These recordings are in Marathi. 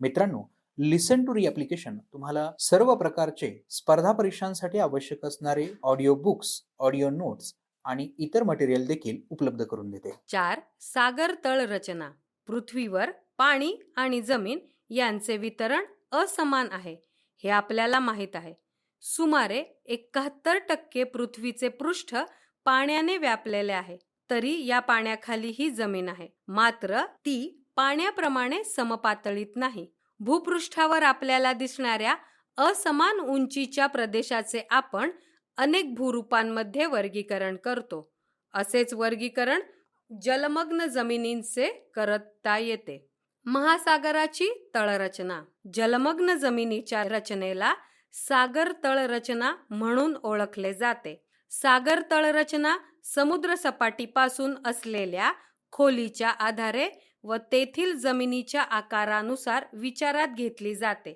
मित्रांनो, लिसन टू री ॲप्लिकेशन तुम्हाला सर्व प्रकारचे स्पर्धा परीक्षांसाठी आवश्यक असणारे ऑडिओ बुक्स, ऑडिओ नोट्स आणि इतर मटेरियल देखील उपलब्ध करून देते. 4. सागर तळ रचना. पृथ्वीवर पाणी आणि जमीन यांचे वितरण असमान आहे हे आपल्याला माहीत आहे. सुमारे 71% पृथ्वीचे पृष्ठ पाण्याने व्यापलेले आहे. तरी या पाण्याखाली ही जमीन आहे, मात्र ती पाण्याप्रमाणे समपातळीत नाही. भूपृष्ठावर आपल्याला दिसणाऱ्या असमान उंचीच्या प्रदेशाचे आपण अनेक भूरूपांमध्ये वर्गीकरण करतो. असेच वर्गीकरण जलमग्न जमिनींचे करता येते. महासागराची तळरचना. जलमग्न जमिनीच्या रचनेला सागर तळरचना म्हणून ओळखले जाते. सागर तळरचना समुद्र सपाटीपासून असलेल्या खोलीच्या आधारे व तेथील जमिनीच्या आकारानुसार विचारात घेतली जाते.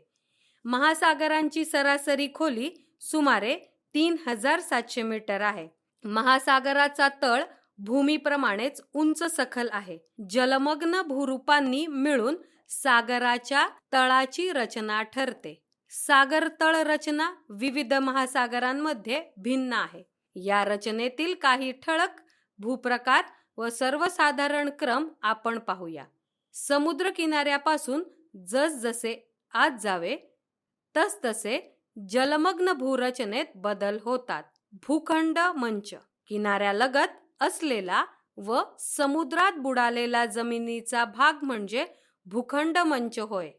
महासागरांची सरासरी खोली सुमारे 3700 मीटर आहे. महासागराचा तळ भूमीप्रमाणेच उंच सखल आहे. जलमग्न भूरूपांनी मिळून सागराच्या तळाची रचना ठरते. सागर तळ रचना विविध महासागरांमध्ये भिन्न आहे. या रचनेतील काही ठळक भूप्रकार व सर्वसाधारण क्रम आपण पाहूया. समुद्र किनाऱ्यापासून जसजसे आत जावे तसतसे जलमग्न भूरचनेत बदल होतात. भूखंड मंच. किनाऱ्यालगत असलेला व समुद्रात बुडालेला जमिनीचा भाग म्हणजे भूखंड मंच होय.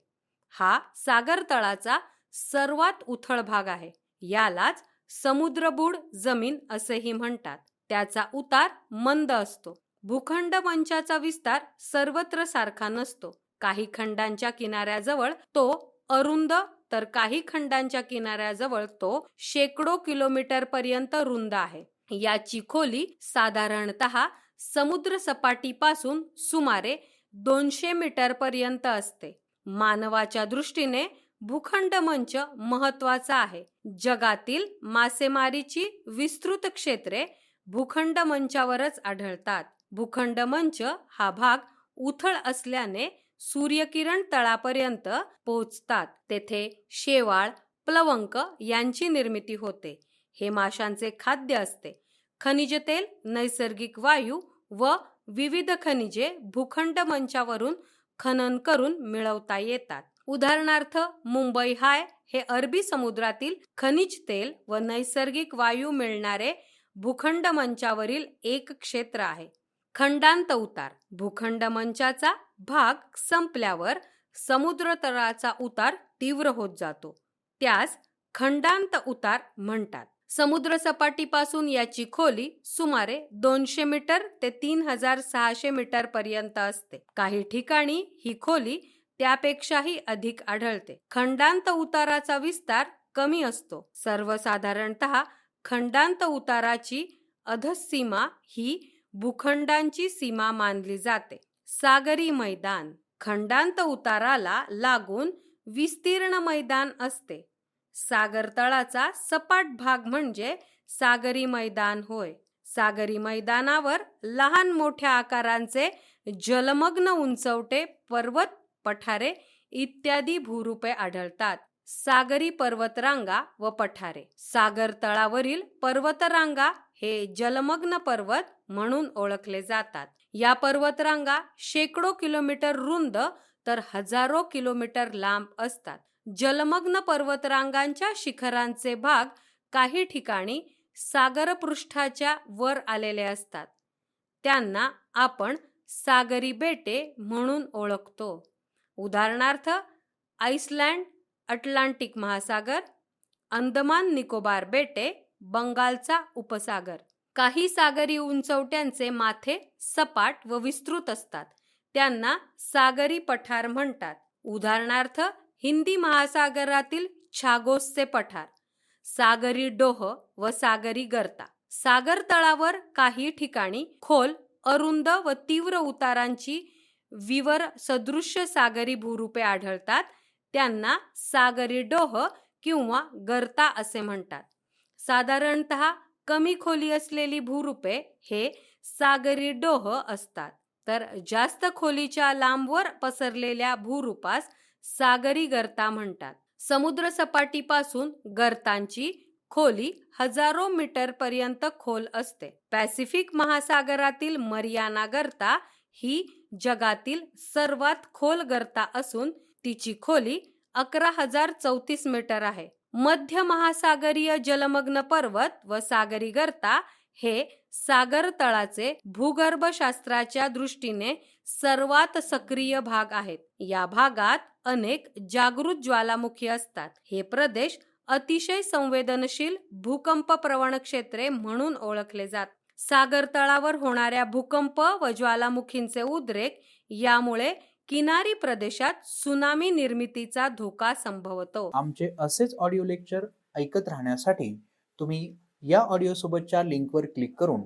हा सागर तळाचा सर्वात उथळ भाग आहे. यालाच समुद्रबुड जमीन असेही म्हणतात. त्याचा उतार मंद असतो. भूखंड मंचाचा विस्तार सर्वत्र सारखा नसतो. काही खंडांच्या किनाऱ्याजवळ तो अरुंद तर काही खंडांच्या किनाऱ्याजवळ तो शेकडो किलोमीटर पर्यंत रुंद आहे. याची खोली साधारणतः समुद्र सपाटीपासून सुमारे 200 मीटर पर्यंत असते. मानवाच्या दृष्टीने भूखंड मंच महत्वाचा आहे. जगातील मासेमारीची विस्तृत क्षेत्रे भूखंड मंचावरच आढळतात. भूखंड मंच हा भाग उथळ असल्याने सूर्यकिरण तळापर्यंत पोहोचतात. तेथे शेवाळ, प्लवंक यांची निर्मिती होते. हे माशांचे खाद्य असते. खनिज तेल, नैसर्गिक वायू व विविध खनिजे भूखंड मंचावरून खनन करून मिळवता येतात. उदाहरणार्थ मुंबई हाय हे अरबी समुद्रातील खनिज तेल व नैसर्गिक वायू मिळणारे भूखंड मंचावरील एक क्षेत्र आहे. खंडांत उतार. भूखंड मंचाचा भाग संपल्यावर समुद्र तळाचा उतार तीव्र होत जातो. त्यास खंडांत उतार म्हणतात. समुद्र सपाटीपासून याची खोली सुमारे 200 मीटर ते 3600 मीटर पर्यंत असते. काही ठिकाणी ही खोली त्यापेक्षाही अधिक आढळते. खंडांत उताराचा विस्तार कमी असतो. सर्वसाधारणतः खंडांत उताराची अधःसीमा ही भूखंडांची सीमा मानली जाते. सागरी मैदान. खंडांत उताराला लागून विस्तीर्ण मैदान असते. सागर तळाचा सपाट भाग म्हणजे सागरी मैदान होय. सागरी मैदानावर लहान मोठ्या आकारांचे जलमग्न उंचवटे, पर्वत, पठारे इत्यादी भूरूपे आढळतात. सागरी पर्वतरांगा व पठारे. सागर तळावरील पर्वतरांगा हे जलमग्न पर्वत म्हणून ओळखले जातात. या पर्वतरांगा शेकडो किलोमीटर रुंद तर हजारो किलोमीटर लांब असतात. जलमग्न पर्वतरांगांच्या शिखरांचे भाग काही ठिकाणी सागरपृष्ठाच्या वर आलेले असतात. त्यांना आपण सागरी बेटे म्हणून ओळखतो. उदाहरणार्थ आइसलँड, अटलांटिक महासागर, अंदमान निकोबार बेटे, बंगालचा उपसागर. काही सागरी उंचवट्यांचे माथे सपाट व विस्तृत असतात. त्यांना सागरी पठार म्हणतात. उदाहरणार्थ हिंदी महासागरातील छागोसचे पठार, सागरी डोह व सागरी गर्ता. सागर तळावर काही ठिकाणी खोल, अरुंद व तीव्र उतारांची विवर सदृश्य सागरी भूरूपे आढळतात. त्यांना सागरी डोह किंवा गर्ता असे म्हणतात. साधारणतः कमी खोली असलेली भूरूपे हे सागरी डोह असतात, तर जास्त खोलीच्या लांबवर पसरलेल्या भूरूपास सागरी गर्ता म्हणतात. समुद्र सपाटीपासून गर्तांची खोली हजारो मीटर पर्यंत खोल असते. पॅसिफिक महासागरातील मरियाना गर्ता ही जगातील सर्वात खोल गर्ता असून तिची खोली 11,034 मीटर आहे. मध्य महासागरीय जलमग्न पर्वत व सागरी गर्ता हे सागर तळाचे भूगर्भशास्त्राच्या दृष्टीने सर्वात सक्रिय भाग आहेत. या भागात अनेक जागृत ज्वालामुखी असतात. हे प्रदेश अतिशय संवेदनशील भूकंप प्रवण क्षेत्रे म्हणून ओळखले जातात. सागर तळावर होणाऱ्या भूकंप व ज्वालामुखींचे उद्रेक यामुळे किनारी प्रदेशात सुनामी निर्मितीचा धोका संभवतो. आमचे असेच ऑडिओ लेक्चर ऐकत राहण्यासाठी तुम्ही या ऑडिओ सोबतच्या लिंकवर क्लिक करून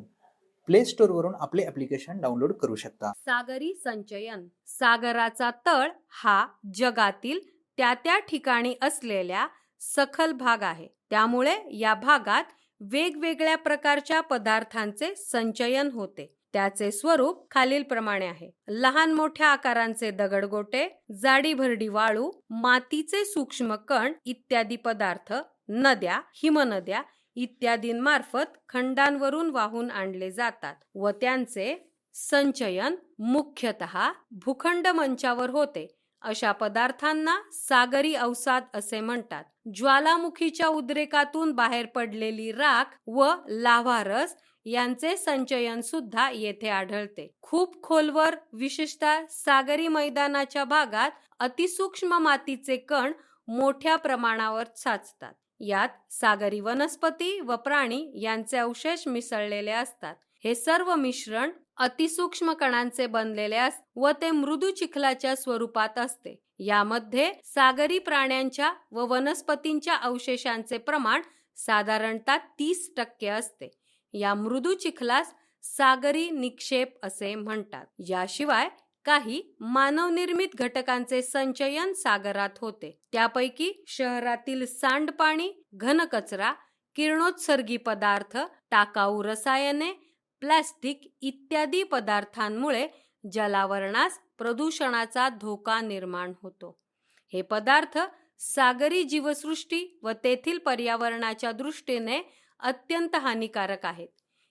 प्ले स्टोअर वरून आपले ॲप्लिकेशन डाउनलोड करू शकता. सागरी संचयन. सागराचा तळ हा जगातील त्या ठिकाणी असलेल्या सखल भाग आहे. त्यामुळे या भागात वेगवेगळ्या प्रकारच्या पदार्थांचे संचयन होते. त्याचे स्वरूप खालीलप्रमाणे आहे. लहान मोठ्या आकारांचे दगडगोटे, जाडीभरडी वाळू, मातीचे सूक्ष्म कण इत्यादी पदार्थ नद्या, हिमनद्या इत्यादींमार्फत खंडांवरून वाहून आणले जातात व त्यांचे संचयन मुख्यतः भूखंड मंचावर होते. अशा पदार्थांना सागरी अवसाद असे म्हणतात. ज्वालामुखीच्या उद्रेकातून बाहेर पडलेली राख व लाव्हारस यांचे संचयन सुद्धा येथे आढळते. खूप खोलवर विशेषतः सागरी मैदानाच्या भागात अतिसूक्ष्म मातीचे कण मोठ्या प्रमाणावर साचतात. यात सागरी वनस्पती व प्राणी यांचे अवशेष मिसळलेले असतात. हे सर्व मिश्रण अतिसूक्ष्म कणांचे बनलेले व ते मृदू चिखलाच्या स्वरूपात असते. यामध्ये सागरी प्राण्यांच्या व वनस्पतींच्या अवशेषांचे प्रमाण साधारणतः 30% असते. या मृदू चिखलास सागरी निक्षेप असे म्हणतात. याशिवाय काही मानवनिर्मित घटकांचे संचयन सागरात होते. त्यापैकी शहरातील सांडपाणी, घनकचरा, किरणोत्सर्गी पदार्थ, टाकाऊ रसायने, प्लास्टिक इत्यादी पदार्थांमुळे जलावरणास प्रदूषणाचा धोका निर्माण होतो. हे पदार्थ सागरी जीवसृष्टी व तेथील पर्यावरणाच्या दृष्टीने अत्यंत हानिकारक आहेत.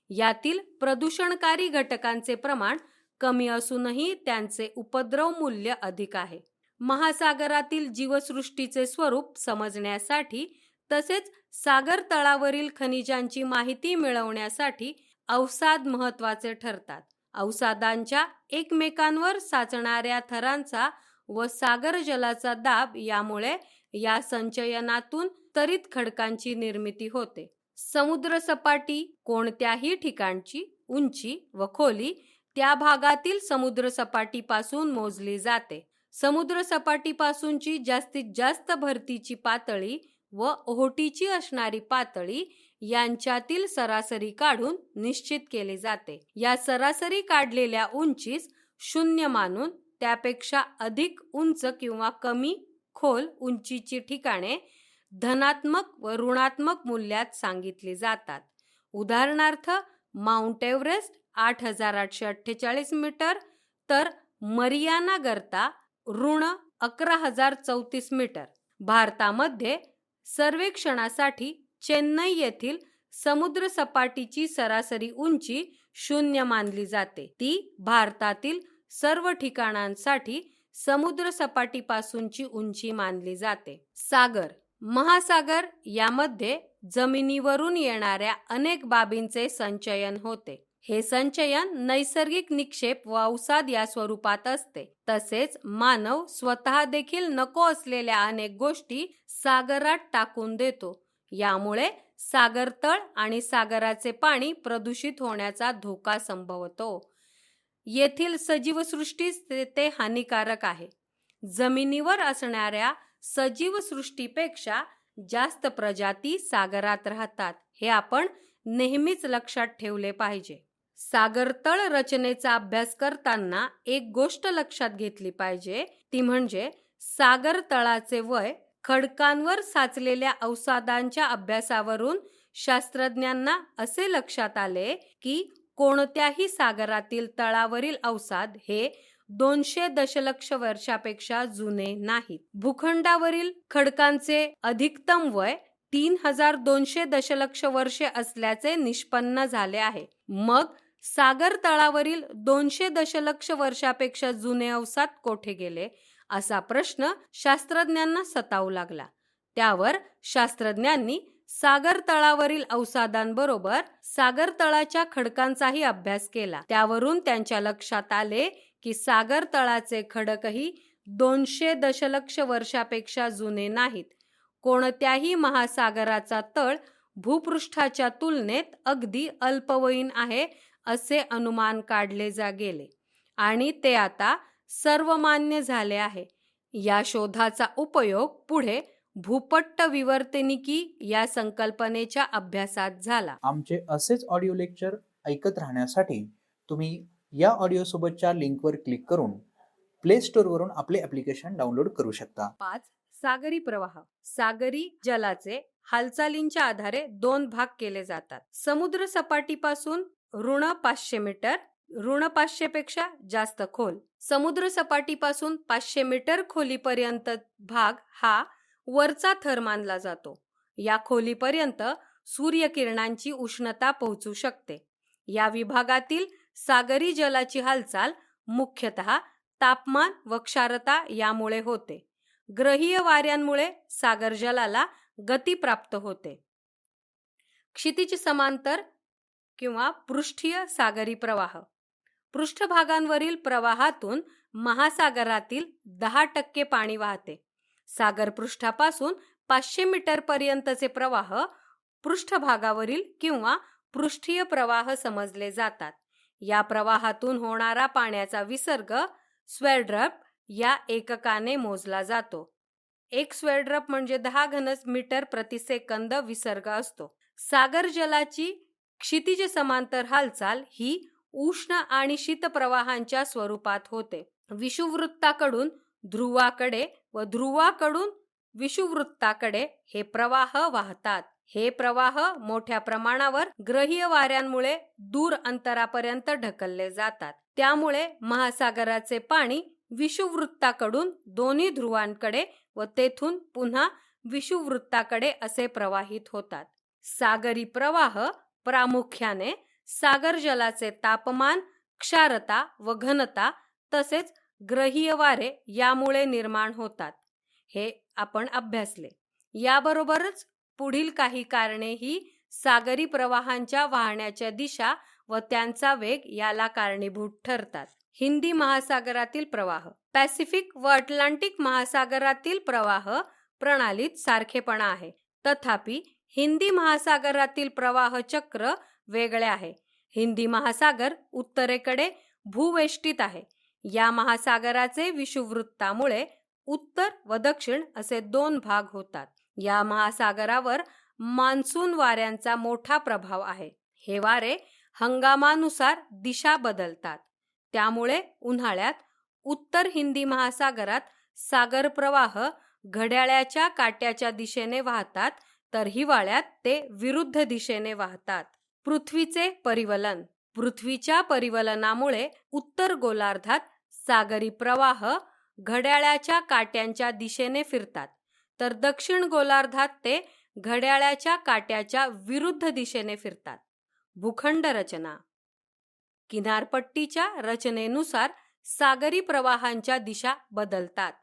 यातील प्रदूषणकारी घटकांचे प्रमाण कमी असूनही त्यांचे उपद्रव मूल्य अधिक आहे. महासागरातील जीवसृष्टीचे स्वरूप समजण्यासाठी तसेच सागर तळावरील खनिजांची माहिती मिळवण्यासाठी अवसाद महत्त्वाचे ठरतात. अवसादांच्या एकमेकांवर साचणाऱ्या थरांचा व सागर जलाचा दाब यामुळे या संचयनातून तरित खडकांची निर्मिती होते. समुद्र सपाटी कोणत्याही ठिकाणची उंची व खोली त्या भागातील समुद्र सपाटीपासून मोजली जाते. समुद्र सपाटीपासूनची जास्तीत जास्त भरतीची पातळी व ओहोटीची असणारी पातळी यांच्यातील सरासरी काढून निश्चित केले जाते. या सरासरी काढलेल्या उंचीस 0 मानून त्यापेक्षा अधिक उंच किंवा कमी खोल उंचीची ठिकाणे धनात्मक व ऋणात्मक मूल्यात सांगितली जातात. उदाहरणार्थ माउंट एव्हरेस्ट 8,848 मीटर तर मरियाना गर्ता ऋण 11,034 मीटर. भारतामध्ये सर्वेक्षणासाठी चेन्नई येथील समुद्र सपाटीची सरासरी उंची 0 मानली जाते. ती भारतातील सर्व ठिकाणांसाठी समुद्र सपाटीपासूनची उंची मानली जाते. सागर, महासागर यामध्ये जमिनीवरून येणाऱ्या अनेक बाबींचे संचयन होते. हे संचयन नैसर्गिक निक्षेप व अवसाद या स्वरूपात असते. तसेच मानव स्वतः देखील नको असलेल्या अनेक गोष्टी सागरात टाकून देतो. यामुळे सागरतळ आणि सागराचे पाणी प्रदूषित होण्याचा धोका संभवतो. येथील सजीवसृष्टीस ते हानिकारक आहे. जमिनीवर असणाऱ्या सजीवसृष्टीपेक्षा जास्त प्रजाती सागरात राहतात. हे आपण नेहमीच लक्षात ठेवले पाहिजे. सागरतळ रचनेचा अभ्यास करताना एक गोष्ट लक्षात घेतली पाहिजे, ती म्हणजे सागर तळाचे वय. खडकांवर साचलेल्या अवसादांच्या अभ्यासावरून शास्त्रज्ञांना असे लक्षात आले की कोणत्याही सागरातील तळावरील अवसाद हे 200 दशलक्ष वर्षापेक्षा जुने नाहीत. भूखंडावरील खडकांचे अधिकतम वय 3200 दशलक्ष वर्षे असल्याचे निष्पन्न झाले आहे. मग सागर तळावरील 200 दशलक्ष वर्षापेक्षा जुने अवसाद कोठे गेले असा प्रश्न शास्त्रज्ञांना सतावू लागला. त्यावर शास्त्रज्ञांनी सागर तळावरील अवसादांबरोबर सागर तळाच्या खडकांचाही अभ्यास केला. त्यावरून त्यांच्या लक्षात आले की सागर तळाचे खडकही 200 दशलक्ष वर्षापेक्षा जुने नाहीत. कोणत्याही महासागराचा तळ भूपृष्ठाच्या तुलनेत अगदी अल्पवयीन आहे असे अनुमान काढले गेले आणि ते आता सर्वमान्य झाले आहे. या शोधाचा उपयोग पुढे भूपट्ट विवर्तनिकी या संकल्पनेच्या अभ्यासात झाला. आमचे असेच ऑडिओ लेक्चर ऐकत राहण्यासाठी तुम्ही या ऑडिओ सोबतच्या लिंकवर क्लिक करून प्ले स्टोअरवरून आपले ॲप्लिकेशन डाउनलोड करू शकता. 5. सागरी प्रवाह. सागरी जलाचे हालचालींच्या आधारे 2 भाग केले जातात. समुद्र सपाटीपासून ऋण 500 मीटर, ऋण 500 पेक्षा जास्त खोल. समुद्र सपाटीपासून 500 मीटर खोलीपर्यंत भाग हा वरचा थर मानला जातो. या खोलीपर्यंत सूर्यकिरणांची उष्णता पोहोचू शकते. या विभागातील सागरी जलाची हालचाल मुख्यतः तापमान व क्षारता यामुळे होते. ग्रहीय वाऱ्यांमुळे सागर जलाला गती प्राप्त होते. क्षितिज समांतर किंवा पृष्ठीय सागरी प्रवाह. पृष्ठभागांवरील प्रवाहातून महासागरातील 10% पाणी वाहते. सागर पृष्ठापासून 500 मीटर पर्यंतचे प्रवाह पृष्ठभागावरील किंवा पृष्ठीय प्रवाह समजले जातात. या प्रवाहातून होणारा पाण्याचा विसर्ग स्वेड्रप या एककाने मोजला जातो. एक स्वेड्रप म्हणजे 10 घनस मीटर प्रति सेकंद विसर्ग असतो. सागर जलाची क्षितिज समांतर हालचाल ही उष्ण आणि शीत प्रवाहांच्या स्वरूपात होते. विषुववृत्ताकडून ध्रुवाकडे व ध्रुवाकडून विषुववृत्ताकडे हे प्रवाह वाहतात. हे प्रवाह मोठ्या प्रमाणावर ग्रहीय वाऱ्यांमुळे दूर अंतरापर्यंत ढकलले जातात. त्यामुळे महासागराचे पाणी विषुववृत्ताकडून दोन्ही ध्रुवांकडे व तेथून पुन्हा विषुववृत्ताकडे असे प्रवाहित होतात. सागरी प्रवाह प्रामुख्याने सागर जलाचे तापमान, क्षारता व घनता तसेच ग्रहीय वारे यामुळे निर्माण होतात. हे आपण अभ्यासले. याबरोबरच पुढील काही कारणे ही सागरी प्रवाहांच्या वाहण्याच्या दिशा व त्यांचा वेग याला कारणीभूत ठरतात. हिंदी महासागरातील प्रवाह. पॅसिफिक व अटलांटिक महासागरातील प्रवाह प्रणालीत सारखेपणा आहे. तथापि हिंदी महासागरातील प्रवाह चक्र वेगळे आहे. हिंदी महासागर उत्तरेकडे भूवेष्टित आहे. या महासागराचे विषुववृत्तामुळे उत्तर व दक्षिण असे 2 भाग होतात. या महासागरावर मान्सून वाऱ्यांचा मोठा प्रभाव आहे. हे वारे हंगामानुसार दिशा बदलतात. त्यामुळे उन्हाळ्यात उत्तर हिंदी महासागरात सागर प्रवाह घड्याळाच्या काट्याच्या दिशेने वाहतात, तर हिवाळ्यात ते विरुद्ध दिशेने वाहतात. पृथ्वीचे परिवलन. पृथ्वीच्या परिवलनामुळे उत्तर गोलार्धात सागरी प्रवाह घड्याळाच्या काट्यांच्या दिशेने फिरतात, तर दक्षिण गोलार्धात ते घड्याळाच्या काट्याच्या विरुद्ध दिशेने फिरतात. भूखंड रचना. किनारपट्टीच्या रचनेनुसार सागरी प्रवाहांच्या दिशा बदलतात.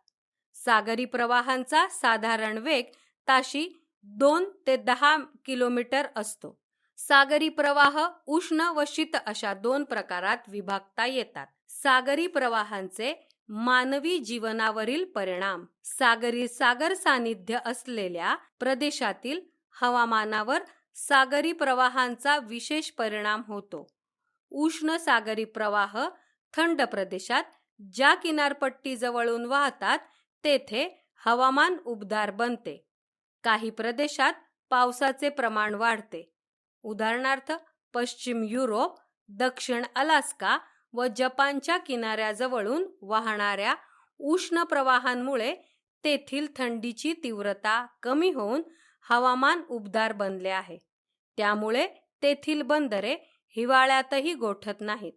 सागरी प्रवाहांचा साधारण वेग ताशी 2 ते 10 किलोमीटर असतो. सागरी प्रवाह उष्ण व शीत अशा 2 प्रकारात विभागता येतात. सागरी प्रवाहांचे मानवी जीवनावरील परिणाम. सागर सानिध्य असलेल्या प्रदेशातील हवामानावर सागरी प्रवाहांचा विशेष परिणाम होतो. उष्ण सागरी प्रवाह थंड प्रदेशात ज्या किनारपट्टीजवळून वाहतात तेथे हवामान उबदार बनते. काही प्रदेशात पावसाचे प्रमाण वाढते. उदाहरणार्थ पश्चिम युरोप, दक्षिण अलास्का व जपानच्या किनाऱ्याजवळून वाहणाऱ्या उष्ण प्रवाहांमुळे तेथील थंडीची तीव्रता कमी होऊन हवामान उबदार बनले आहे. त्यामुळे तेथील बंदरे हिवाळ्यातही गोठत नाहीत.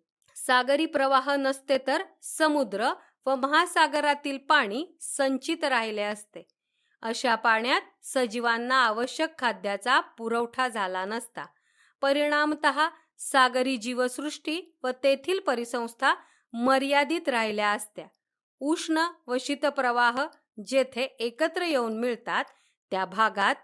सागरी प्रवाह नसते तर समुद्र व महासागरातील पाणी संचित राहिले असते. अशा पाण्यात सजीवांना आवश्यक खाद्याचा पुरवठा झाला नसता. परिणामतः सागरी जीवसृष्टी व तेथील परिसंस्था मर्यादित राहिल्या असत्या. उष्ण व शीतप्रवाह जेथे एकत्र येऊन मिळतात त्या भागात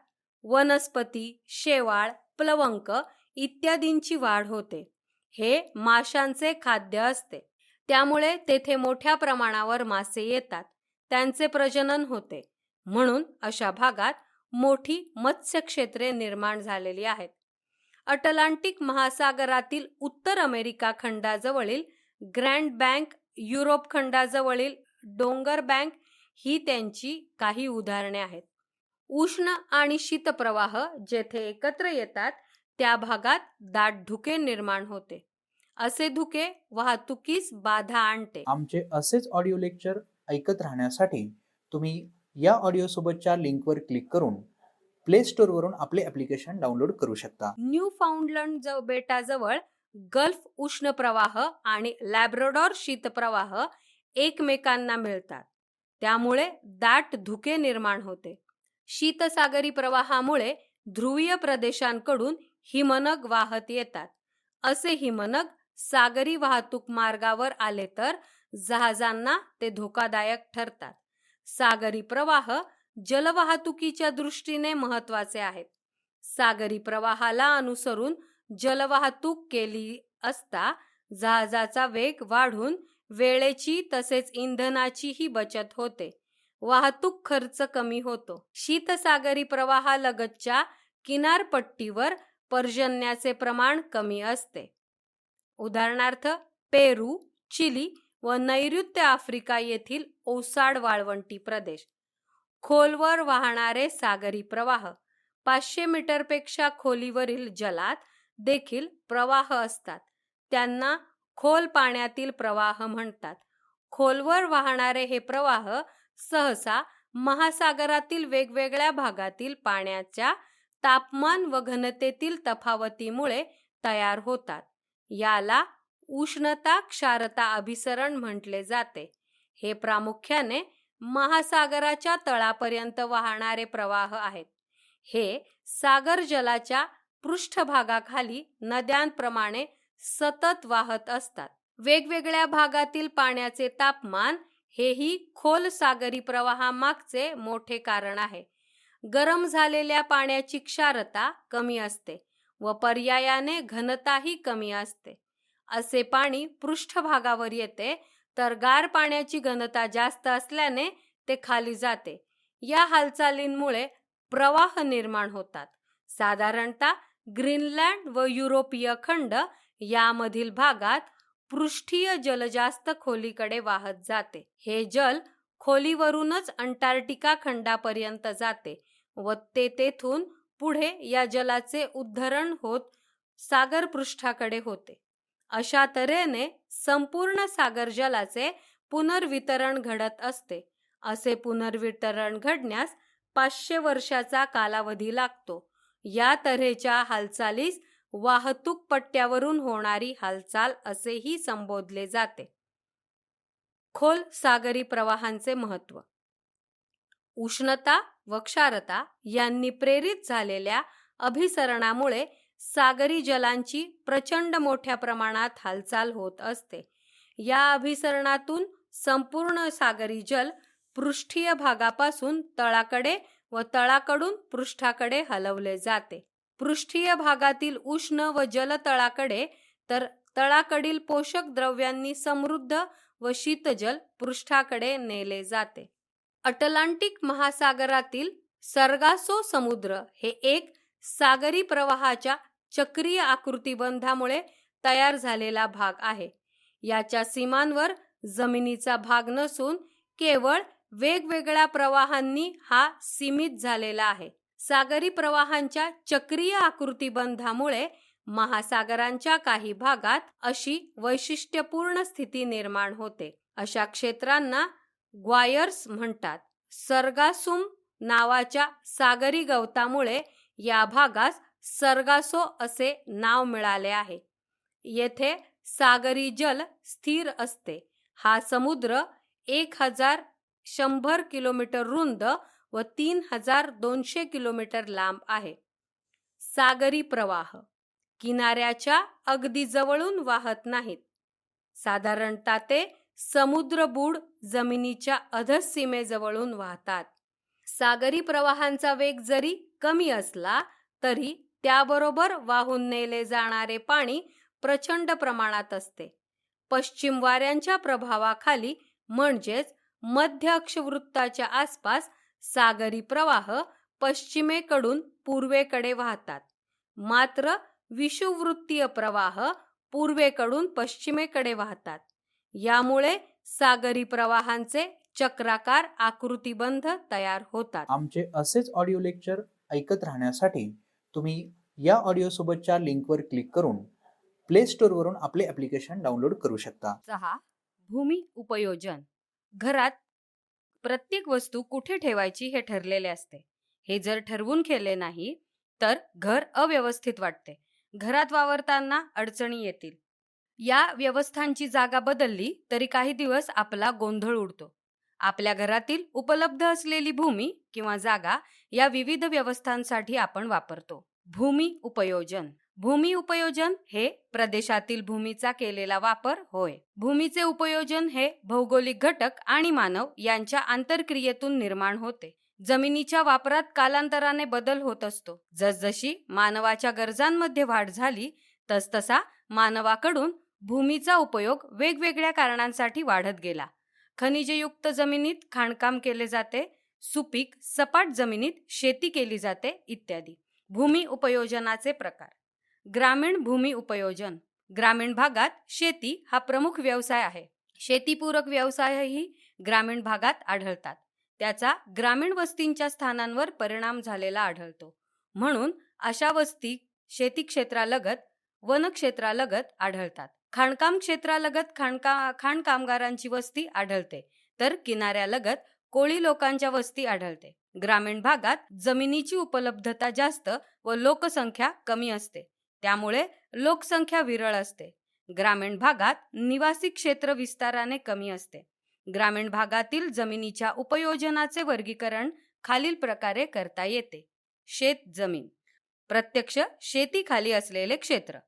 वनस्पती, शेवाळ, प्लवंक इत्यादींची वाढ होते. हे माशांचे खाद्य असते. त्यामुळे तेथे मोठ्या प्रमाणावर मासे येतात. त्यांचे प्रजनन होते. म्हणून अशा भागात मोठी मत्स्य क्षेत्रे निर्माण झालेली आहेत. अटलांटिक महासागरातील उत्तर अमेरिका खंडाजवळील ग्रँड बँक, युरोप खंडाजवळील डोंगर बँक ही त्यांची काही उदाहरणे आहेत. उष्ण आणि शीतप्रवाह जेथे एकत्र येतात त्या भागात दाट धुके निर्माण होते. असे धुके वाहतुकीस बाधा आणते. आमचे असेच ऑडिओ लेक्चर ऐकत राहण्यासाठी तुम्ही या ऑडिओ सोबतच्या लिंकवर क्लिक करून प्ले स्टोअरवरून आपले ॲप्लिकेशन डाउनलोड करू शकता. न्यू फाउंडलंड बेटाजवळ गल्फ उष्ण प्रवाह आणि लॅब्राडॉर शीतप्रवाह एकमेकांना मिळतात. त्यामुळे दाट धुके निर्माण होते. शीतसागरी प्रवाहामुळे ध्रुवीय प्रदेशांकडून हिमनग वाहत येतात. असे हिमनग सागरी वाहतूक मार्गावर आले तर जहाजांना ते धोकादायक ठरतात. सागरी प्रवाह जलवाहतुकीच्या दृष्टीने महत्वाचे आहेत. सागरी प्रवाहाला अनुसरून जलवाहतूक केली असता जहाजाचा वेग वाढून वेळेची तसेच इंधनाचीही बचत होते. वाहतूक खर्च कमी होतो. शीतसागरी प्रवाहालगतच्या किनारपट्टीवर पर्जन्याचे प्रमाण कमी असते. उदाहरणार्थ पेरू, चिली व नैऋत्य आफ्रिका येथील ओसाड वाळवंटी प्रदेश. खोलवर वाहणारे सागरी प्रवाह. 500 मीटरपेक्षा खोलीवरील जलात देखील प्रवाह असतात. त्यांना खोल पाण्यातील प्रवाह म्हणतात. खोलवर वाहणारे हे प्रवाह सहसा महासागरातील वेगवेगळ्या भागातील पाण्याच्या तापमान व घनतेतील तफावतीमुळे तयार होतात. याला उष्णता क्षारता अभिसरण म्हटले जाते. हे प्रामुख्याने महासागराच्या तळापर्यंत वाहणारे प्रवाह आहेत. हे सागर जलाच्या पृष्ठभागाखाली नद्यांप्रमाणे सतत वाहत असतात. वेगवेगळ्या भागातील पाण्याचे तापमान हेही खोल सागरी प्रवाहामागचे मोठे कारण आहे. गरम झालेल्या पाण्याची क्षारता कमी असते व पर्यायाने घनताही कमी असते. असे पाणी पृष्ठभागावर येते तर गार पाण्याची घनता जास्त असल्याने ते खाली जाते. या हालचालींमुळे प्रवाह निर्माण होतात. साधारणतः ग्रीनलँड व युरोपीय खंड यामधील भागात पृष्ठीय जल जास्त खोलीकडे वाहत जाते. हे जल खोलीवरूनच अंटार्क्टिका खंडापर्यंत जाते व ते तेथून पुढे या जलाचे उद्धरण होत सागर पृष्ठाकडे होते. अशा तऱ्हेने संपूर्ण सागर जलाचे पुनर्वितरण घडत असते. असे पुनर्वितरण घडण्यास 500 वर्षाचा कालावधी लागतो. या तऱ्हेच्या हालचालीस वाहतूक पट्ट्यावरून होणारी हालचाल असेही संबोधले जाते. खोल सागरी प्रवाहांचे महत्त्व. उष्णता व क्षारता यांनी प्रेरित झालेल्या अभिसरणामुळे सागरी जलांची प्रचंड मोठ्या प्रमाणात हालचाल होत असते. या अभिसरणातून संपूर्ण सागरी जल पृष्ठीय भागापासून तळाकडे व तळाकडून पृष्ठाकडे हलवले जाते. पृष्ठीय भागातील उष्ण व जलतळाकडे तर तळाकडील पोषक द्रव्यांनी समृद्ध व शीतजल पृष्ठाकडे नेले जाते. अटलांटिक महासागरातील सर्गासो समुद्र हे एक सागरी प्रवाहाच्या चक्रीय आकृतिबंधामुळे तयार झालेला भाग आहे. याच्या सीमांवर जमिनीचा भाग नसून केवळ वेगवेगळ्या प्रवाहांनी हा सीमित झालेला आहे. सागरी प्रवाहांच्या चक्रीय आकृतिबंधामुळे महासागरांच्या काही भागात अशी वैशिष्ट्यपूर्ण स्थिती निर्माण होते. अशा क्षेत्रांना ग्वायर्स म्हणतात. सर्गासुम नावाच्या सागरी गवतामुळे या भागास सर्गासो असे नाव मिळाले आहे. येथे सागरी जल स्थिर असते. हा समुद्र 1100 किलोमीटर रुंद व 3200 किलोमीटर लांब आहे. सागरी प्रवाह किनाऱ्याच्या अगदी जवळून वाहत नाहीत. साधारणतः ते समुद्रबुड जमिनीच्या अधःसीमेजवळून वाहतात. सागरी प्रवाहांचा वेग जरी कमी असला तरी त्याबरोबर वाहून नेले जाणारे पाणी प्रचंड प्रमाणात असते. पश्चिम वाऱ्यांच्या प्रभावाखाली म्हणजेच मध्य अक्षवृत्ताच्या आसपास सागरी प्रवाह पश्चिमेकडून पूर्वेकडे वाहतात. मात्र विषुववृत्तीय प्रवाह पूर्वेकडून पश्चिमेकडे वाहतात. यामुळे सागरी प्रवाहांचे चक्राकार आकृतिबंध तयार होतात. आमचे असेच ऑडिओ लेक्चर ऐकत राहण्यासाठी तुम्ही या ऑडिओ सोबतच्या लिंकवर क्लिक करून प्ले स्टोअरवरून आपले ॲप्लिकेशन डाउनलोड करू शकता. 6. भूमी उपयोजन. घरात प्रत्येक वस्तू कुठे ठेवायची हे ठरलेले असते. हे जर ठरवून केले नाही तर घर अव्यवस्थित वाटते. घरात वावरताना अडचणी येतील. या व्यवस्थांची जागा बदलली तरी काही दिवस आपला गोंधळ उडतो. आपल्या घरातील उपलब्ध असलेली भूमी किंवा जागा या विविध व्यवस्थांसाठी आपण वापरतो. भूमी उपयोजन. भूमी उपयोजन हे प्रदेशातील भूमीचा केलेला वापर होय. भूमीचे उपयोजन हे भौगोलिक घटक आणि मानव यांच्या आंतरक्रियेतून निर्माण होते. जमिनीच्या वापरात कालांतराने बदल होत असतो. जसजशी मानवाच्या गरजांमध्ये वाढ झाली तसतसा मानवाकडून भूमीचा उपयोग वेगवेगळ्या कारणांसाठी वाढत गेला. खनिजयुक्त जमिनीत खाणकाम केले जाते, सुपीक सपाट जमिनीत शेती केली जाते इत्यादी. भूमी उपयोजनाचे प्रकार. ग्रामीण भूमी उपयोजन. ग्रामीण भागात शेती हा प्रमुख व्यवसाय आहे. शेतीपूरक व्यवसायही ग्रामीण भागात आढळतात. त्याचा ग्रामीण वस्तींच्या स्थानांवर परिणाम झालेला आढळतो. म्हणून अशा वस्ती शेती क्षेत्रालगत वनक्षेत्रालगत आढळतात. खाणकाम क्षेत्रालगत खाण कामगारांची वस्ती आढळते तर किनाऱ्यालगत कोळी लोकांच्या वस्ती आढळते. ग्रामीण भागात जमिनीची उपलब्धता जास्त व लोकसंख्या कमी असते. त्यामुळे लोकसंख्या विरळ असते. ग्रामीण भागात निवासी क्षेत्र विस्ताराने कमी असते. ग्रामीण भागातील जमिनीच्या उपयोजनाचे वर्गीकरण खालील प्रकारे करता येते. शेत जमीन. प्रत्यक्ष शेतीखाली असलेले क्षेत्र.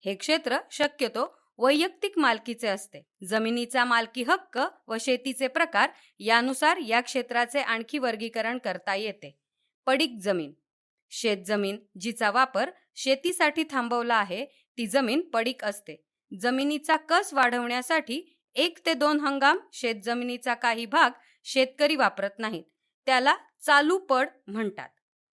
हे क्षेत्र शक्यतो वैयक्तिक मालकीचे असते. जमिनीचा मालकी हक्क व शेतीचे प्रकार यानुसार या क्षेत्राचे आणखी वर्गीकरण करता येते. पडीक जमीन. शेतजमीन जिचा वापर शेतीसाठी थांबवला आहे ती जमीन पडीक असते. जमिनीचा कस वाढवण्यासाठी 1 ते 2 हंगाम शेतजमिनीचा काही भाग शेतकरी वापरत नाहीत. त्याला चालू पड म्हणतात.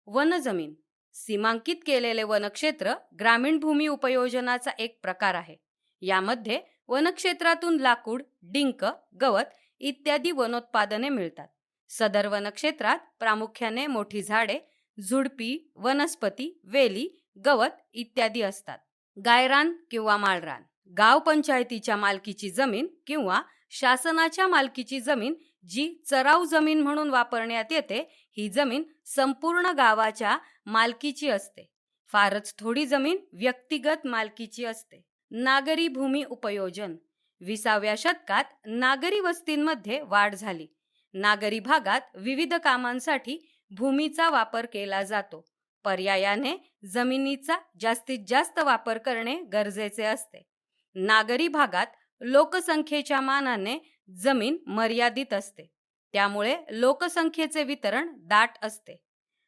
वनजमीन. सीमांकित केलेले वनक्षेत्र ग्रामीण भूमी उपयोजनाचा एक प्रकार आहे. यामध्ये वनक्षेत्रातून लाकूड, डिंक, गवत इत्यादी वनोत्पादने मिळतात. सदर वनक्षेत्रात प्रामुख्याने मोठी झाडे, झुडपी, वनस्पती, वेली, गवत इत्यादी असतात. गायरान किंवा माळरान. गाव पंचायतीच्या मालकीची जमीन किंवा शासनाच्या मालकीची जमीन जी चराऊ जमीन म्हणून वापरण्यात येते, ही जमीन संपूर्ण गावाच्या मालकीची असते. फारच थोडी जमीन व्यक्तिगत मालकीची असते. नागरी भूमी उपयोजन. 20व्या शतकात नागरी वस्तींमध्ये वाढ झाली. नागरी भागात विविध कामांसाठी भूमीचा वापर केला जातो. पर्यायाने जमिनीचा जास्तीत जास्त वापर करणे गरजेचे असते. नागरी भागात लोकसंख्येच्या मानाने जमीन मर्यादित असते. त्यामुळे लोकसंख्येचे वितरण दाट असते.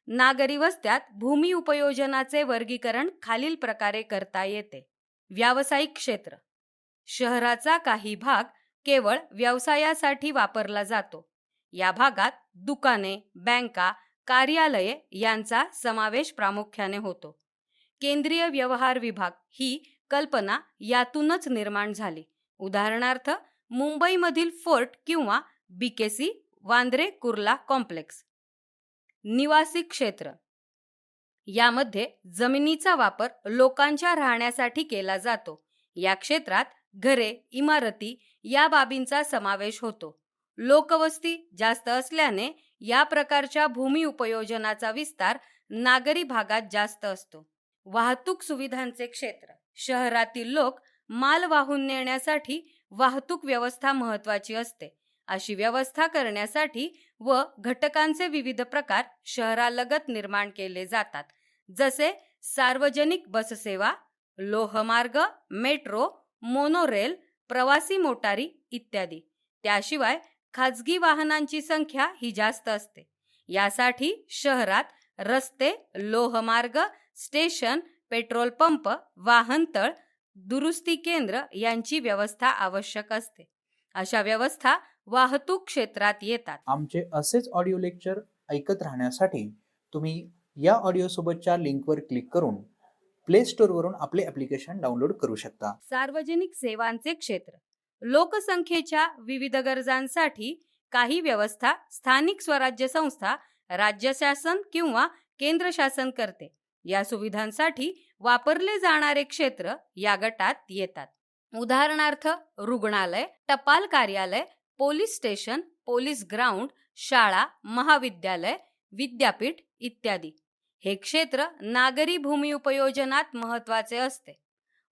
नागरी वस्त्यात भूमी उपयोजनाचे वर्गीकरण खालील प्रकारे करता येते. व्यावसायिक क्षेत्र. शहराचा काही भाग केवळ व्यवसायासाठी वापरला जातो. या भागात दुकाने, बँका, कार्यालये यांचा समावेश प्रामुख्याने होतो. केंद्रीय व्यवहार विभाग ही कल्पना यातूनच निर्माण झाली. उदाहरणार्थ मुंबईमधील फोर्ट किंवा BKC वांद्रे कुर्ला कॉम्प्लेक्स. निवासी क्षेत्र. यामध्ये जमिनीचा वापर लोकांच्या राहण्यासाठी केला जातो. या क्षेत्रात घरे, इमारती या बाबींचा समावेश होतो. लोकवस्ती जास्त असल्याने या प्रकारच्या भूमी उपयोजनाचा विस्तार नागरी भागात जास्त असतो. वाहतूक सुविधांचे क्षेत्र. शहरातील लोक माल वाहून नेण्यासाठी वाहतूक व्यवस्था महत्त्वाची असते. अशी व्यवस्था करण्यासाठी व घटकांचे विविध प्रकार शहरालगत निर्माण केले जातात, जसे सार्वजनिक बससेवा, लोहमार्ग, मेट्रो, मोनोरेल, प्रवासी मोटारी इत्यादी. त्याशिवाय खाजगी वाहनांची संख्या ही जास्त असते. यासाठी शहरात रस्ते, लोहमार्ग, स्टेशन, पेट्रोल पंप, वाहनतळ, दुरुस्ती केंद्र यांची व्यवस्था आवश्यक असते. अशा व्यवस्था वाहतूक क्षेत्रात येतात. आमचे असेच ऑडिओ लेक्चर ऐकत राहण्यासाठी तुम्ही या ऑडिओ सोबतच्या लिंकवर क्लिक करून प्ले स्टोअरवरून आपले ॲप्लिकेशन डाउनलोड करू शकता. सार्वजनिक सेवांचे क्षेत्र. लोकसंख्येच्या विविध गरजांसाठी काही व्यवस्था स्थानिक स्वराज्य संस्था, राज्य शासन किंवा केंद्र शासन करते. या सुविधांसाठी वापरले जाणारे क्षेत्र या गटात येतात. उदाहरणार्थ रुग्णालय, टपाल कार्यालय, पोलीस स्टेशन, पोलीस ग्राउंड, शाळा, महाविद्यालय, विद्यापीठ इत्यादी. हे क्षेत्र नागरी भूमी उपयोजनात महत्त्वाचे असते.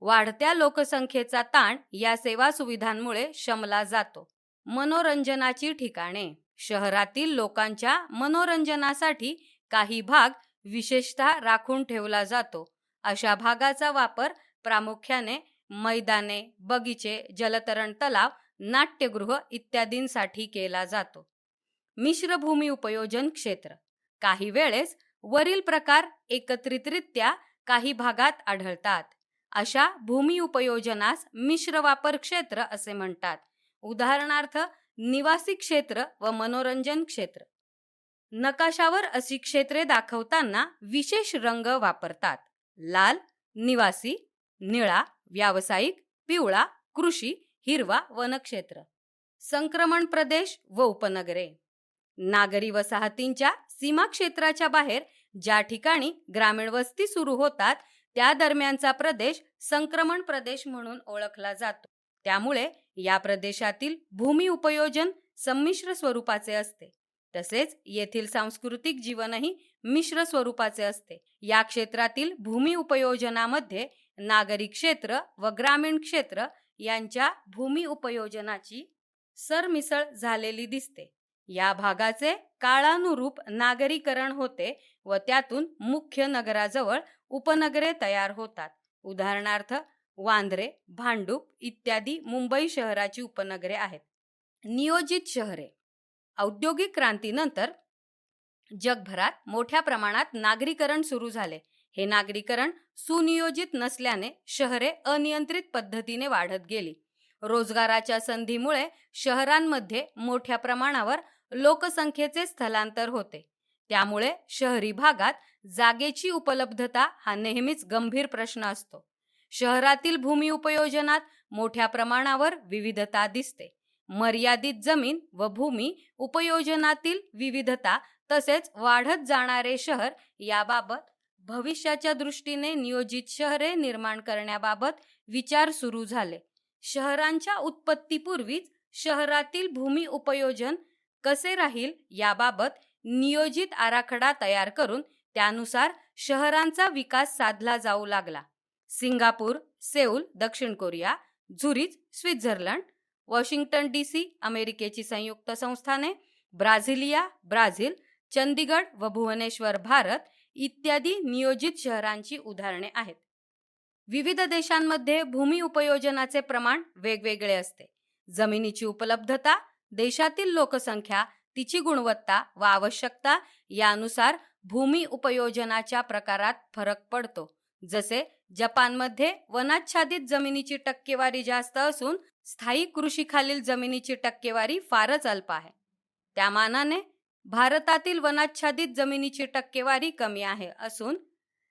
वाढत्या लोकसंख्येचा ताण या सेवा सुविधांमुळे शमला जातो. मनोरंजनाची ठिकाणे. शहरातील लोकांच्या मनोरंजनासाठी काही भाग विशेषतः राखून ठेवला जातो. अशा भागाचा वापर प्रामुख्याने मैदाने, बगीचे, जलतरण तलाव, नाट्यगृह इत्यादींसाठी केला जातो. मिश्र भूमी उपयोजन क्षेत्र. काही वेळेस वरील प्रकार एकत्रितरित्या काही भागात आढळतात. अशा भूमी उपयोजनास मिश्र वापर क्षेत्र असे म्हणतात. उदाहरणार्थ निवासी क्षेत्र व मनोरंजन क्षेत्र. नकाशावर अशी क्षेत्रे दाखवताना विशेष रंग वापरतात. लाल निवासी, निळा व्यावसायिक, पिवळा कृषी, हिरवा वनक्षेत्र. संक्रमण प्रदेश व उपनगरे. नागरी वसाहतींच्या सीमा क्षेत्राच्या बाहेर ज्या ठिकाणी ग्रामीण वस्ती सुरू होतात त्या दरम्यानचा प्रदेश संक्रमण प्रदेश म्हणून ओळखला जातो. त्यामुळे या प्रदेशातील भूमी उपयोजन संमिश्र स्वरूपाचे असते. तसेच येथील सांस्कृतिक जीवनही मिश्र स्वरूपाचे असते. या क्षेत्रातील भूमी उपयोजनामध्ये नागरी क्षेत्र व ग्रामीण क्षेत्र यांच्या भूमी उपयोजनाची सरमिसळ झालेली दिसते. या भागाचे काळानुरूप नागरीकरण होते व त्यातून मुख्य नगराजवळ उपनगरे तयार होतात. उदाहरणार्थ वांद्रे, भांडूप इत्यादी मुंबई शहराची उपनगरे आहेत. नियोजित शहरे. औद्योगिक क्रांतीनंतर जगभरात मोठ्या प्रमाणात नागरीकरण सुरू झाले. हे नागरीकरण सुनियोजित नसल्याने शहरे अनियंत्रित पद्धतीने वाढत गेली. रोजगाराच्या संधीमुळे शहरांमध्ये मोठ्या प्रमाणावर लोकसंख्येचे स्थलांतर होते. त्यामुळे शहरी भागात जागेची उपलब्धता हा नेहमीच गंभीर प्रश्न असतो. शहरातील भूमी उपयोजनात मोठ्या प्रमाणावर विविधता दिसते. मर्यादित जमीन व भूमी उपयोजनातील विविधता तसेच वाढत जाणारे शहर याबाबत भविष्याच्या दृष्टीने नियोजित शहरे निर्माण करण्याबाबत विचार सुरू झाले. शहरांच्या उत्पत्तीपूर्वीच शहरातील भूमी उपयोजन कसे राहील याबाबत नियोजित आराखडा तयार करून त्यानुसार शहरांचा विकास साधला जाऊ लागला. सिंगापूर, सेऊल दक्षिण Korea, Zurich Switzerland, Washington DC अमेरिकेची संयुक्त संस्थाने, ब्राझिलिया ब्राझील, चंदीगड व भुवनेश्वर भारत इत्यादी नियोजित शहरांची उदाहरणे आहेत. विविध देशांमध्ये भूमी उपयोजनाचे प्रमाण वेगवेगळे असते. जमिनीची उपलब्धता, देशातील लोकसंख्या, तिची गुणवत्ता व आवश्यकता यानुसार भूमी उपयोजनाच्या प्रकारात फरक पडतो. जसे जपानमध्ये वनाच्छादित जमिनीची टक्केवारी जास्त असून स्थायी कृषीखालील जमिनीची टक्केवारी फारच अल्प आहे. त्या मानाने भारतातील वनाच्छादित जमिनीची टक्केवारी कमी आहे असून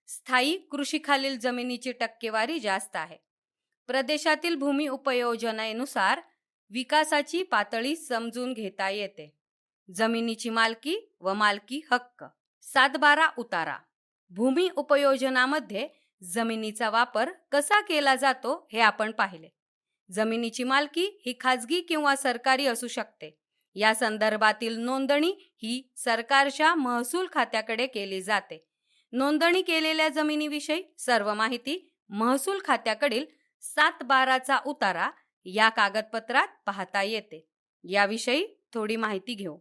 स्थायी कृषीखालील जमिनीची टक्केवारी जास्त आहे. प्रदेशातील भूमी उपयोजनेनुसार विकासाची पातळी समजून घेता येते. जमिनीची मालकी व मालकी हक्क. 7/12 उतारा. भूमी उपयोजनामध्ये जमिनीचा वापर कसा केला जातो हे आपण पाहिले. जमिनीची मालकी ही खाजगी किंवा सरकारी असू शकते. या संदर्भातील नोंदणी ही सरकारच्या महसूल खात्याकडे केली जाते. नोंदणी केलेल्या जमिनीविषयी सर्व माहिती महसूल खात्याकडील 7/12चा उतारा या कागदपत्रात पाहता येते. याविषयी थोडी माहिती घेऊ.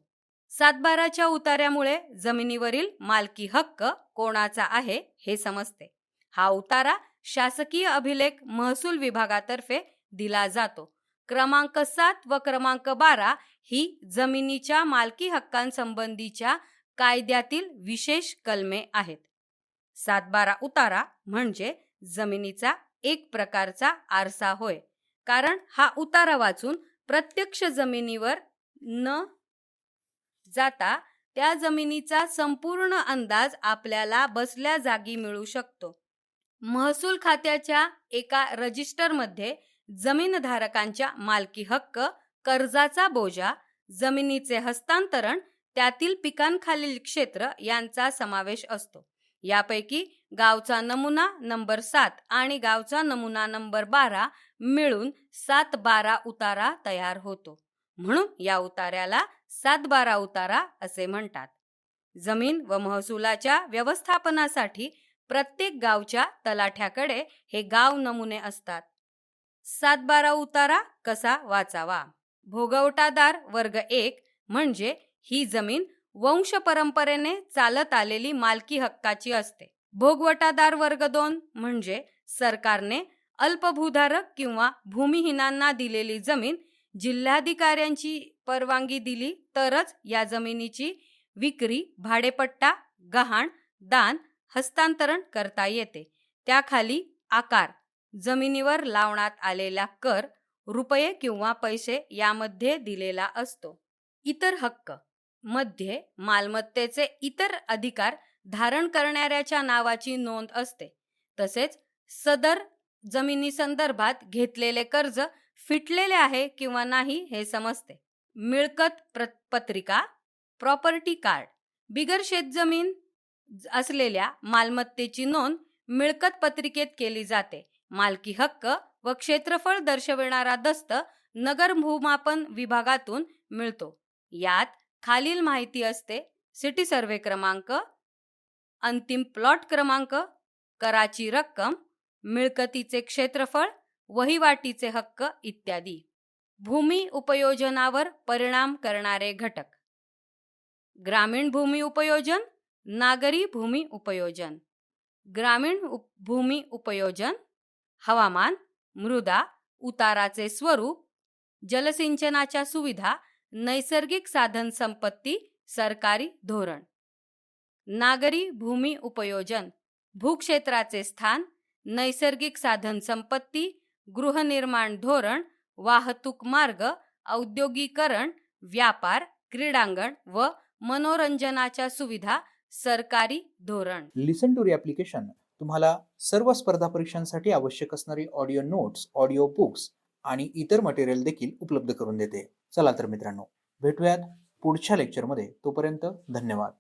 7/12च्या उतार्यामुळे जमिनीवरील मालकी हक्क कोणाचा आहे हे समजते. हा उतारा शासकीय अभिलेख महसूल विभागातर्फे दिला जातो. क्रमांक 7 व क्रमांक 12 ही जमिनीच्या मालकी हक्कांसंबंधीच्या कायद्यातील विशेष कलमे आहेत. 7/12 उतारा म्हणजे जमिनीचा एक प्रकारचा आरसा होय, कारण हा उतारा वाचून प्रत्यक्ष जमिनीवर न जाता त्या जमिनीचा संपूर्ण अंदाज आपल्याला बसल्या जागी मिळू शकतो. महसूल खात्याच्या एका रजिस्टरमध्ये जमीनधारकांच्या मालकी हक्क, कर्जाचा बोजा, जमिनीचे हस्तांतरण, त्यातील पिकांखालील क्षेत्र यांचा समावेश असतो. यापैकी गावचा नमुना नंबर 7 आणि गावचा नमुना नंबर 12 मिळून 7/12 उतारा तयार होतो. म्हणून या उतार्याला 7/12 उतारा असे म्हणतात. जमीन व महसुलाच्या व्यवस्थापनासाठी प्रत्येक गावच्या तलाठ्याकडे हे गाव नमुने असतात. 7/12 उतारा कसा वाचावा? भोगवटादार वर्ग 1 म्हणजे ही जमीन वंश परंपरेने चालत आलेली मालकी हक्काची असते. भोगवटादार वर्ग 2 म्हणजे सरकारने अल्पभूधारक किंवा भूमिहीनांना दिलेली जमीन जिल्हाधिकाऱ्यांची परवानगी दिली तरच या जमिनीची विक्री, भाडेपट्टा, गहाण, दान, हस्तांतरण करता येते. त्याखाली आकार, जमिनीवर लावण्यात आलेला कर, रुपये किंवा पैसे यामध्ये दिलेला असतो. इतर हक्क मध्ये मालमत्तेचे इतर अधिकार धारण करणाऱ्याच्या नावाची नोंद असते. तसेच सदर जमिनी संदर्भात घेतलेले कर्ज फिटलेले आहे किंवा नाही हे समजते. मिळकत पत्रिका, प्रॉपर्टी कार्ड, बिगर शेतजमीन असलेल्या मालमत्तेची नोंद मिळकत पत्रिकेत केली जाते. मालकी हक्क व क्षेत्रफळ दर्शविणारा दस्त नगर भूमापन विभागातून मिळतो. यात खालील माहिती असते: सिटी सर्वे क्रमांक, अंतिम प्लॉट क्रमांक, कराची रक्कम, मिळकतीचे क्षेत्रफळ, वहिवाटीचे हक्क इत्यादी. भूमी उपयोजनावर परिणाम करणारे घटक: ग्रामीण भूमी उपयोजन, नागरी भूमी उपयोजन. ग्रामीण भूमी उपयोजन हवामान, मृदा, उताराचे स्वरूप, जलसिंचनाच्या सुविधा, नैसर्गिक साधन संपत्ती, सरकारी धोरण. नागरी भूमी उपयोजन भूक्षेत्राचे स्थान, नैसर्गिक साधन संपत्ती, गृहनिर्माण धोरण, वाहतूक मार्ग, औद्योगिकरण, व्यापार, क्रीडांगण व मनोरंजनाच्या सुविधा, सरकारी धोरण. लिसन टू री ॲप्लिकेशन तुम्हाला सर्व स्पर्धा परीक्षांसाठी आवश्यक असणारी ऑडिओ नोट्स, ऑडिओ बुक्स आणि इतर मटेरियल देखील उपलब्ध करून देते. चला तर मित्रांनो, भेटूयात पुढच्या लेक्चरमध्ये. तोपर्यंत धन्यवाद.